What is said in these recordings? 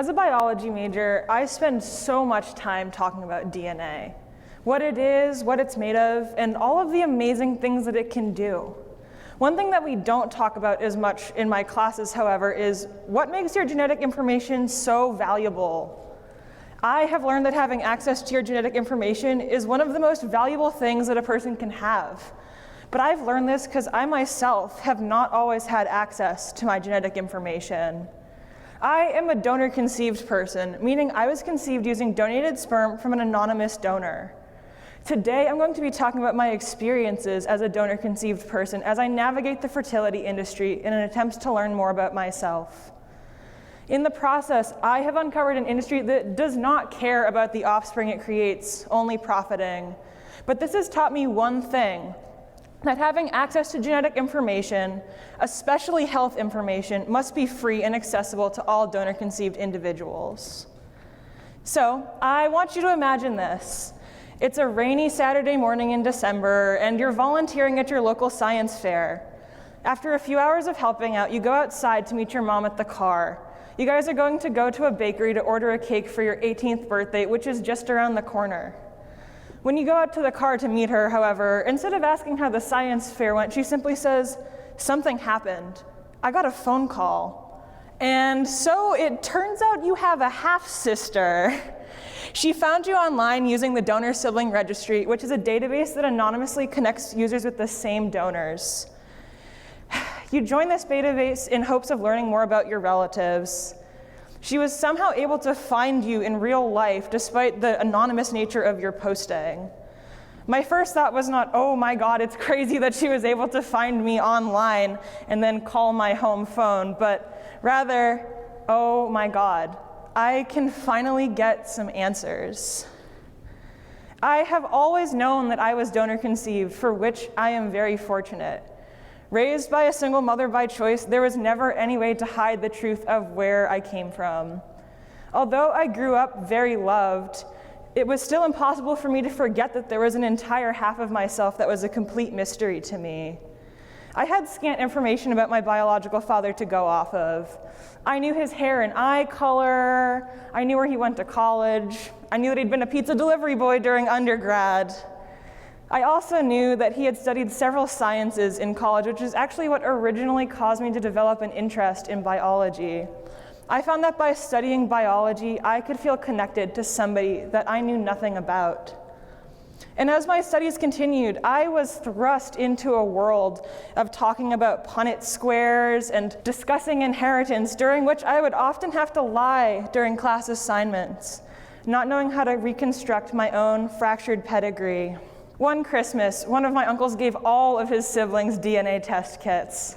As a biology major, I spend so much time talking about DNA. What it is, what it's made of, and all of the amazing things that it can do. One thing that we don't talk about as much in my classes, however, is what makes your genetic information so valuable. I have learned that having access to your genetic information is one of the most valuable things that a person can have. But I've learned this because I myself have not always had access to my genetic information. I am a donor-conceived person, meaning I was conceived using donated sperm from an anonymous donor. Today, I'm going to be talking about my experiences as a donor-conceived person as I navigate the fertility industry in an attempt to learn more about myself. In the process, I have uncovered an industry that does not care about the offspring it creates, only profiting. But this has taught me one thing, that having access to genetic information, especially health information, must be free and accessible to all donor-conceived individuals. So, I want you to imagine this. It's a rainy Saturday morning in December, and you're volunteering at your local science fair. After a few hours of helping out, you go outside to meet your mom at the car. You guys are going to go to a bakery to order a cake for your 18th birthday, which is just around the corner. When you go out to the car to meet her, however, instead of asking how the science fair went, she simply says, "Something happened. I got a phone call. And so it turns out you have a half-sister." She found you online using the Donor Sibling Registry, which is a database that anonymously connects users with the same donors. You join this database in hopes of learning more about your relatives. She was somehow able to find you in real life despite the anonymous nature of your posting. My first thought was not, oh my God, it's crazy that she was able to find me online and then call my home phone, but rather, oh my God, I can finally get some answers. I have always known that I was donor conceived, for which I am very fortunate. Raised by a single mother by choice, there was never any way to hide the truth of where I came from. Although I grew up very loved, it was still impossible for me to forget that there was an entire half of myself that was a complete mystery to me. I had scant information about my biological father to go off of. I knew his hair and eye color, I knew where he went to college, I knew that he'd been a pizza delivery boy during undergrad. I also knew that he had studied several sciences in college, which is actually what originally caused me to develop an interest in biology. I found that by studying biology, I could feel connected to somebody that I knew nothing about. And as my studies continued, I was thrust into a world of talking about Punnett squares and discussing inheritance, during which I would often have to lie during class assignments, not knowing how to reconstruct my own fractured pedigree. One Christmas, one of my uncles gave all of his siblings DNA test kits.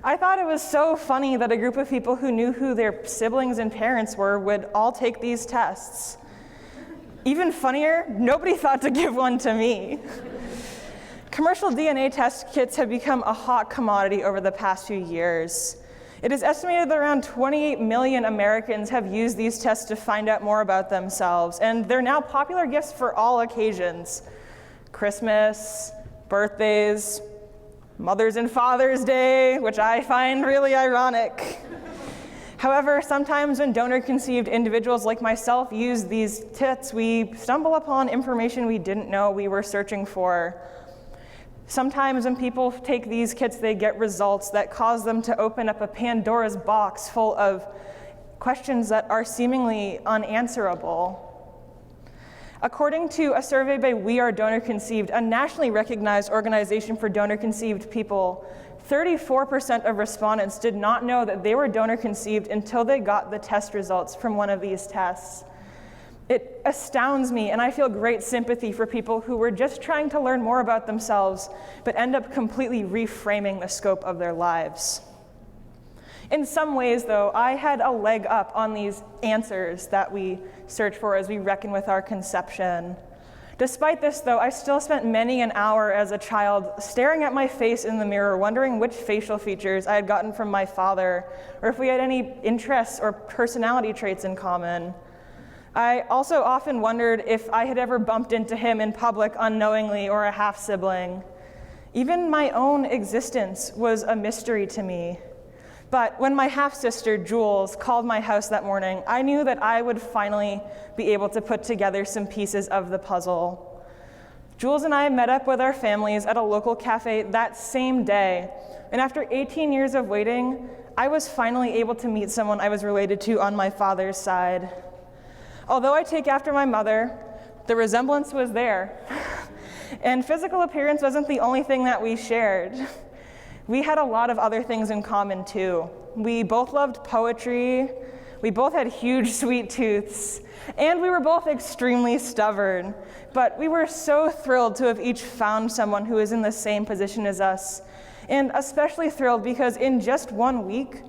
I thought it was so funny that a group of people who knew who their siblings and parents were would all take these tests. Even funnier, nobody thought to give one to me. Commercial DNA test kits have become a hot commodity over the past few years. It is estimated that around 28 million Americans have used these tests to find out more about themselves, and they're now popular gifts for all occasions. Christmas, birthdays, Mother's and Father's Day, which I find really ironic. However, sometimes when donor-conceived individuals like myself use these kits, we stumble upon information we didn't know we were searching for. Sometimes when people take these kits, they get results that cause them to open up a Pandora's box full of questions that are seemingly unanswerable. According to a survey by We Are Donor Conceived, a nationally recognized organization for donor-conceived people, 34% of respondents did not know that they were donor-conceived until they got the test results from one of these tests. It astounds me, and I feel great sympathy for people who were just trying to learn more about themselves, but end up completely reframing the scope of their lives. In some ways, though, I had a leg up on these answers that we search for as we reckon with our conception. Despite this, though, I still spent many an hour as a child staring at my face in the mirror, wondering which facial features I had gotten from my father, or if we had any interests or personality traits in common. I also often wondered if I had ever bumped into him in public unknowingly or a half-sibling. Even my own existence was a mystery to me. But when my half-sister, Jules, called my house that morning, I knew that I would finally be able to put together some pieces of the puzzle. Jules and I met up with our families at a local cafe that same day, and after 18 years of waiting, I was finally able to meet someone I was related to on my father's side. Although I take after my mother, the resemblance was there. And physical appearance wasn't the only thing that we shared. We had a lot of other things in common too. We both loved poetry, we both had huge sweet tooths, and we were both extremely stubborn. But we were so thrilled to have each found someone who was in the same position as us, and especially thrilled because in just 1 week,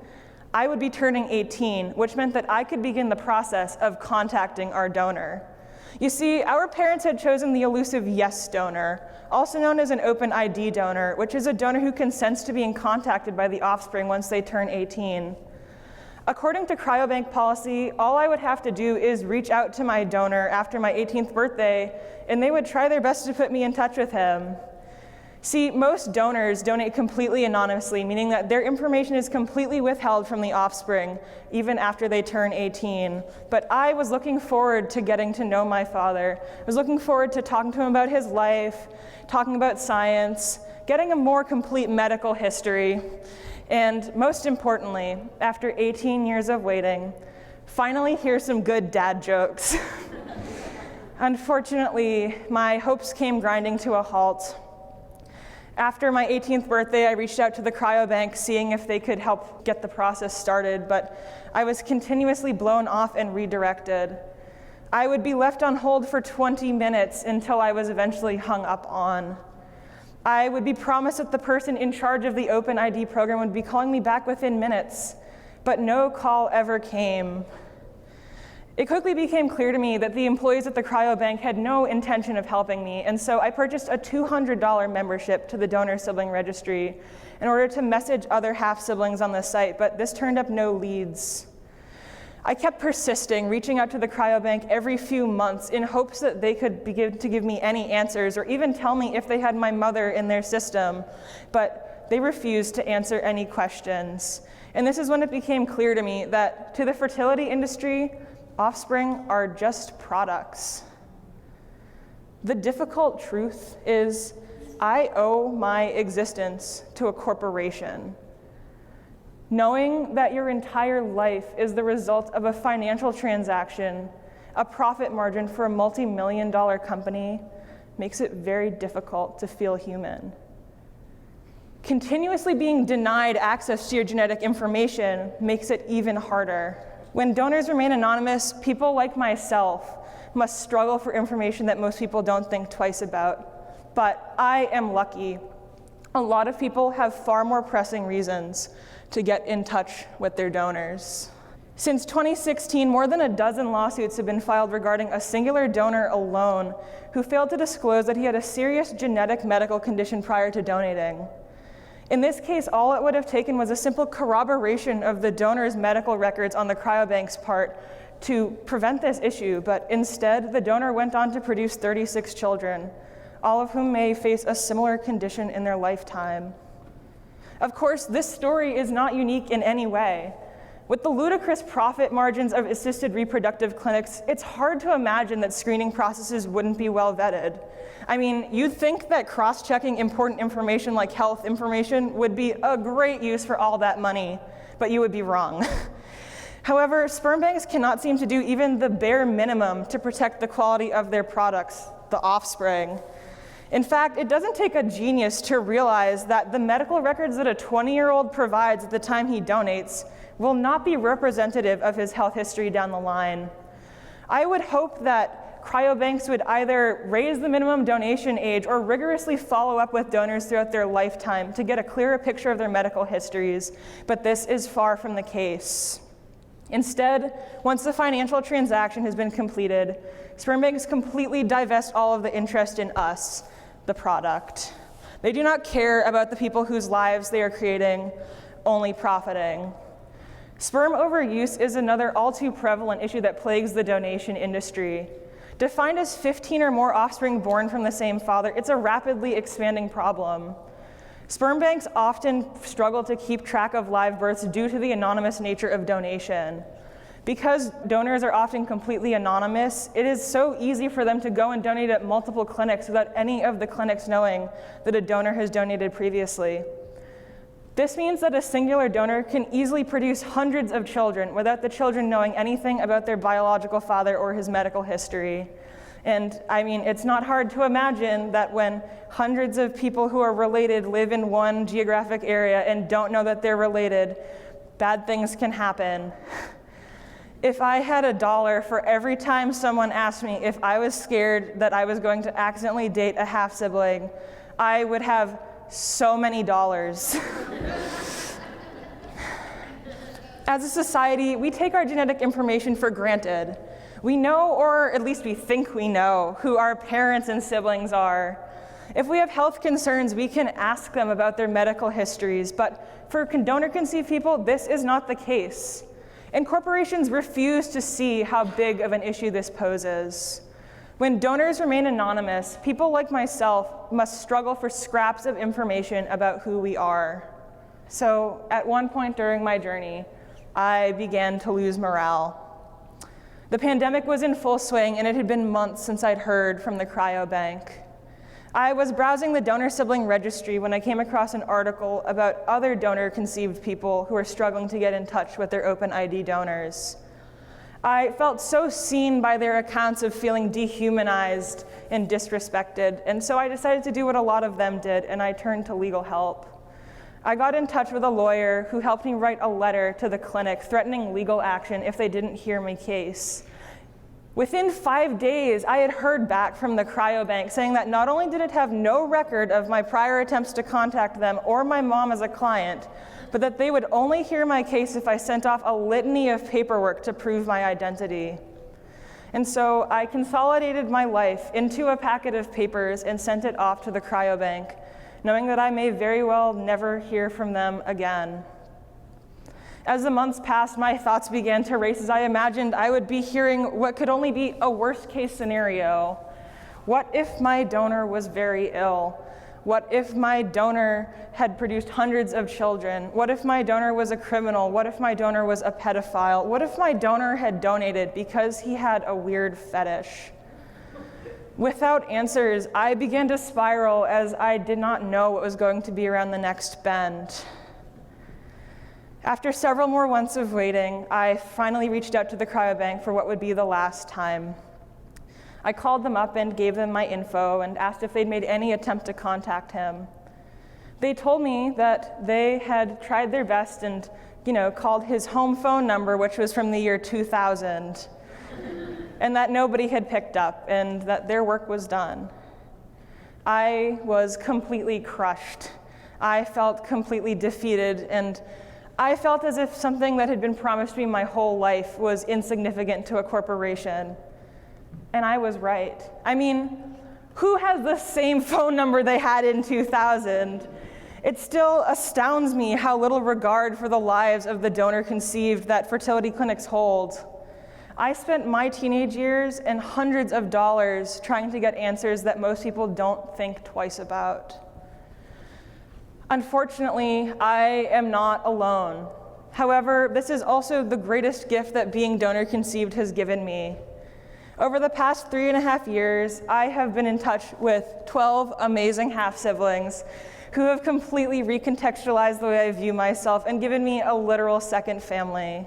I would be turning 18, which meant that I could begin the process of contacting our donor. You see, our parents had chosen the elusive yes donor, also known as an open ID donor, which is a donor who consents to being contacted by the offspring once they turn 18. According to cryobank policy, all I would have to do is reach out to my donor after my 18th birthday, and they would try their best to put me in touch with him. See, most donors donate completely anonymously, meaning that their information is completely withheld from the offspring, even after they turn 18. But I was looking forward to getting to know my father. I was looking forward to talking to him about his life, talking about science, getting a more complete medical history, and most importantly, after 18 years of waiting, finally hear some good dad jokes. Unfortunately, my hopes came grinding to a halt. After my 18th birthday, I reached out to the cryobank, seeing if they could help get the process started, but I was continuously blown off and redirected. I would be left on hold for 20 minutes until I was eventually hung up on. I would be promised that the person in charge of the Open ID program would be calling me back within minutes, but no call ever came. It quickly became clear to me that the employees at the cryobank had no intention of helping me, and so I purchased a $200 membership to the donor sibling registry in order to message other half-siblings on the site, but this turned up no leads. I kept persisting, reaching out to the cryobank every few months in hopes that they could begin to give me any answers or even tell me if they had my mother in their system, but they refused to answer any questions. And this is when it became clear to me that to the fertility industry, offspring are just products. The difficult truth is I owe my existence to a corporation. Knowing that your entire life is the result of a financial transaction, a profit margin for a multi-million-dollar company, makes it very difficult to feel human. Continuously being denied access to your genetic information makes it even harder. When donors remain anonymous, people like myself must struggle for information that most people don't think twice about. But I am lucky. A lot of people have far more pressing reasons to get in touch with their donors. Since 2016, more than a dozen lawsuits have been filed regarding a singular donor alone who failed to disclose that he had a serious genetic medical condition prior to donating. In this case, all it would have taken was a simple corroboration of the donor's medical records on the cryobank's part to prevent this issue, but instead, the donor went on to produce 36 children, all of whom may face a similar condition in their lifetime. Of course, this story is not unique in any way. With the ludicrous profit margins of assisted reproductive clinics, it's hard to imagine that screening processes wouldn't be well vetted. I mean, you'd think that cross-checking important information like health information would be a great use for all that money, but you would be wrong. However, sperm banks cannot seem to do even the bare minimum to protect the quality of their products, the offspring. In fact, it doesn't take a genius to realize that the medical records that a 20-year-old provides at the time he donates will not be representative of his health history down the line. I would hope that cryobanks would either raise the minimum donation age or rigorously follow up with donors throughout their lifetime to get a clearer picture of their medical histories, but this is far from the case. Instead, once the financial transaction has been completed, sperm banks completely divest all of the interest in us, the product. They do not care about the people whose lives they are creating, only profiting. Sperm overuse is another all too prevalent issue that plagues the donation industry. Defined as 15 or more offspring born from the same father, it's a rapidly expanding problem. Sperm banks often struggle to keep track of live births due to the anonymous nature of donation. Because donors are often completely anonymous, it is so easy for them to go and donate at multiple clinics without any of the clinics knowing that a donor has donated previously. This means that a singular donor can easily produce hundreds of children without the children knowing anything about their biological father or his medical history. And I mean, it's not hard to imagine that when hundreds of people who are related live in one geographic area and don't know that they're related, bad things can happen. If I had $1 for every time someone asked me if I was scared that I was going to accidentally date a half-sibling, I would have so many dollars. As a society, we take our genetic information for granted. We know, or at least we think we know, who our parents and siblings are. If we have health concerns, we can ask them about their medical histories, but for donor-conceived people, this is not the case. And corporations refuse to see how big of an issue this poses. When donors remain anonymous, people like myself must struggle for scraps of information about who we are. So at one point during my journey, I began to lose morale. The pandemic was in full swing, and it had been months since I'd heard from the cryobank. I was browsing the donor sibling registry when I came across an article about other donor-conceived people who are struggling to get in touch with their open ID donors. I felt so seen by their accounts of feeling dehumanized and disrespected, and so I decided to do what a lot of them did, and I turned to legal help. I got in touch with a lawyer who helped me write a letter to the clinic threatening legal action if they didn't hear my case. Within 5 days, I had heard back from the cryobank saying that not only did it have no record of my prior attempts to contact them or my mom as a client, but that they would only hear my case if I sent off a litany of paperwork to prove my identity. And so I consolidated my life into a packet of papers and sent it off to the cryobank, knowing that I may very well never hear from them again. As the months passed, my thoughts began to race as I imagined I would be hearing what could only be a worst-case scenario. What if my donor was very ill? What if my donor had produced hundreds of children? What if my donor was a criminal? What if my donor was a pedophile? What if my donor had donated because he had a weird fetish? Without answers, I began to spiral as I did not know what was going to be around the next bend. After several more months of waiting, I finally reached out to the cryobank for what would be the last time. I called them up and gave them my info and asked if they'd made any attempt to contact him. They told me that they had tried their best and, called his home phone number, which was from the year 2000, and that nobody had picked up and that their work was done. I was completely crushed. I felt completely defeated, and I felt as if something that had been promised me my whole life was insignificant to a corporation. And I was right. I mean, who has the same phone number they had in 2000? It still astounds me how little regard for the lives of the donor-conceived that fertility clinics hold. I spent my teenage years and hundreds of dollars trying to get answers that most people don't think twice about. Unfortunately, I am not alone. However, this is also the greatest gift that being donor-conceived has given me. Over the past 3.5 years, I have been in touch with 12 amazing half-siblings who have completely recontextualized the way I view myself and given me a literal second family.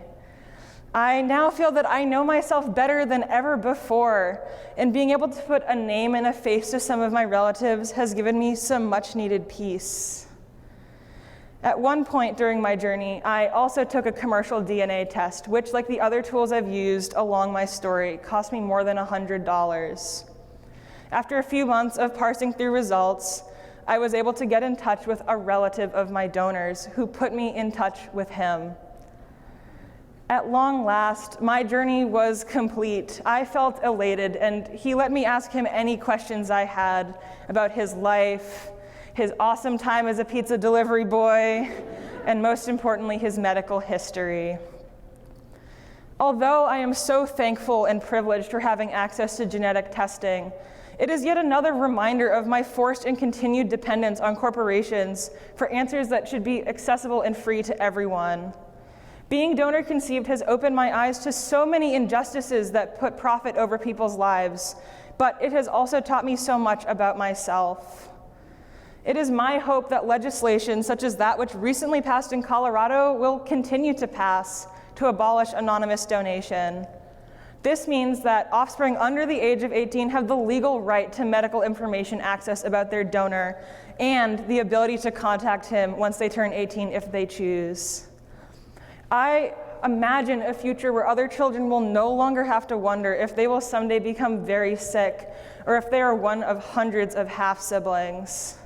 I now feel that I know myself better than ever before, and being able to put a name and a face to some of my relatives has given me some much-needed peace. At one point during my journey, I also took a commercial DNA test, which, like the other tools I've used along my story, cost me more than $100. After a few months of parsing through results, I was able to get in touch with a relative of my donors who put me in touch with him. At long last, my journey was complete. I felt elated, and he let me ask him any questions I had about his life, his awesome time as a pizza delivery boy, and most importantly, his medical history. Although I am so thankful and privileged for having access to genetic testing, It is yet another reminder of my forced and continued dependence on corporations for answers that should be accessible and free to everyone. Being donor conceived has opened my eyes to so many injustices that put profit over people's lives, but it has also taught me so much about myself. It is my hope that legislation such as that which recently passed in Colorado will continue to pass to abolish anonymous donation. This means that offspring under the age of 18 have the legal right to medical information access about their donor and the ability to contact him once they turn 18 if they choose. I imagine a future where other children will no longer have to wonder if they will someday become very sick or if they are one of hundreds of half-siblings.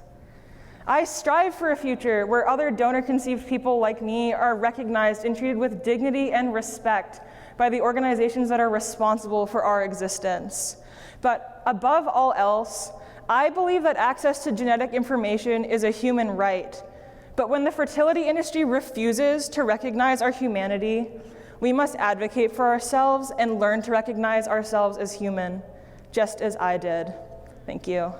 I strive for a future where other donor-conceived people like me are recognized and treated with dignity and respect by the organizations that are responsible for our existence. But above all else, I believe that access to genetic information is a human right. But when the fertility industry refuses to recognize our humanity, we must advocate for ourselves and learn to recognize ourselves as human, just as I did. Thank you.